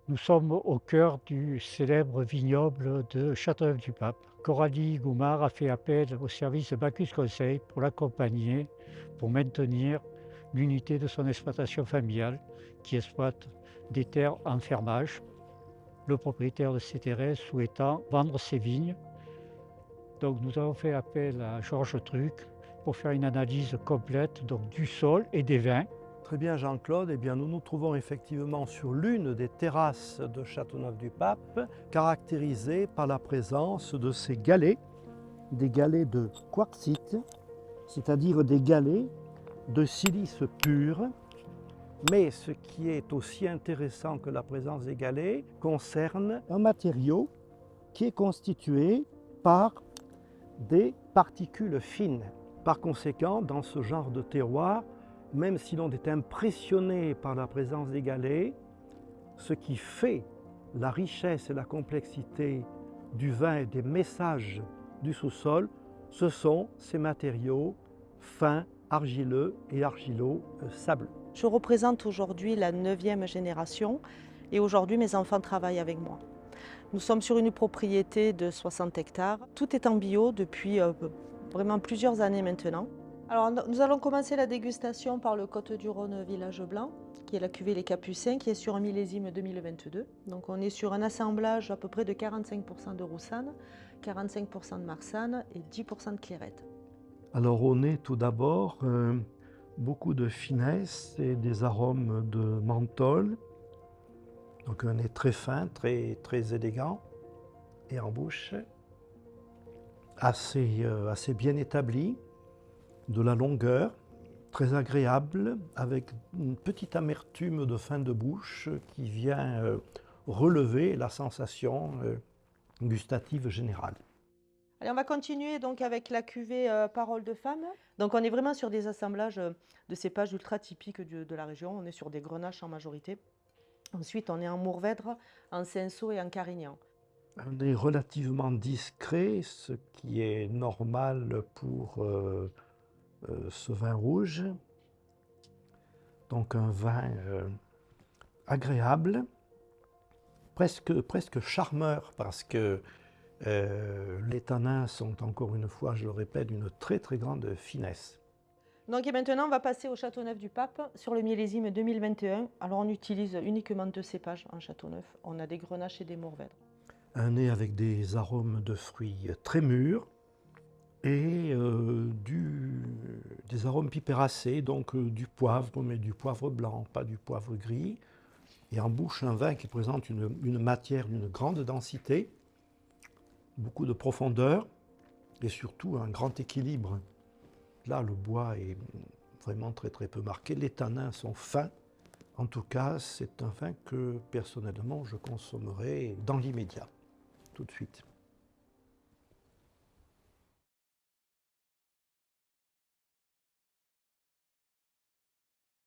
Nous sommes au cœur du célèbre vignoble de Châteauneuf-du-Pape. Coralie Goumard a fait appel au service de Bacchus Conseil pour l'accompagner, pour maintenir l'unité de son exploitation familiale qui exploite des terres en fermage. Le propriétaire de ces terrains souhaitant vendre ses vignes. Donc nous avons fait appel à Georges Truc pour faire une analyse complète donc, du sol et des vins. Très bien Jean-Claude, eh bien, nous nous trouvons effectivement sur l'une des terrasses de Châteauneuf-du-Pape, caractérisée par la présence de ces galets, des galets de quartzite, c'est-à-dire des galets de silice pur. Mais ce qui est aussi intéressant que la présence des galets concerne un matériau qui est constitué par des particules fines. Par conséquent, dans ce genre de terroir, même si l'on est impressionné par la présence des galets, ce qui fait la richesse et la complexité du vin et des messages du sous-sol, ce sont ces matériaux fins, argileux et argilo-sableux. Je représente aujourd'hui la 9e génération et aujourd'hui mes enfants travaillent avec moi. Nous sommes sur une propriété de 60 hectares. Tout est en bio depuis vraiment plusieurs années maintenant. Alors nous allons commencer la dégustation par le Côtes-du-Rhône Village Blanc, qui est la cuvée Les Capucins, qui est sur un millésime 2022. Donc on est sur un assemblage à peu près de 45% de Roussanne, 45% de Marsanne et 10% de Clairette. Alors au nez tout d'abord, beaucoup de finesse et des arômes de menthol. Donc un nez très fin, très élégant. Et en bouche, assez bien établi, de la longueur, très agréable, avec une petite amertume de fin de bouche qui vient relever la sensation gustative générale. Allez, on va continuer donc avec la cuvée Parole de femme. Donc on est vraiment sur des assemblages de cépages ultra typiques de la région. On est sur des grenaches en majorité. Ensuite, on est en Mourvèdre, en Cinsault et en Carignan. Un nez relativement discret, ce qui est normal pour ce vin rouge. Donc un vin agréable, presque charmeur, parce que les tanins sont, encore une fois, je le répète, d'une très grande finesse. Donc et maintenant, on va passer au Châteauneuf-du-Pape sur le millésime 2021. Alors on utilise uniquement 2 cépages en Châteauneuf. On a des grenaches et des mourvèdres. Un nez avec des arômes de fruits très mûrs et des arômes pipéracés, donc du poivre, mais du poivre blanc, pas du poivre gris. Et en bouche, un vin qui présente une matière d'une grande densité, beaucoup de profondeur et surtout un grand équilibre. Là, le bois est vraiment très peu marqué. Les tanins sont fins. En tout cas, c'est un vin que personnellement je consommerai dans l'immédiat, tout de suite.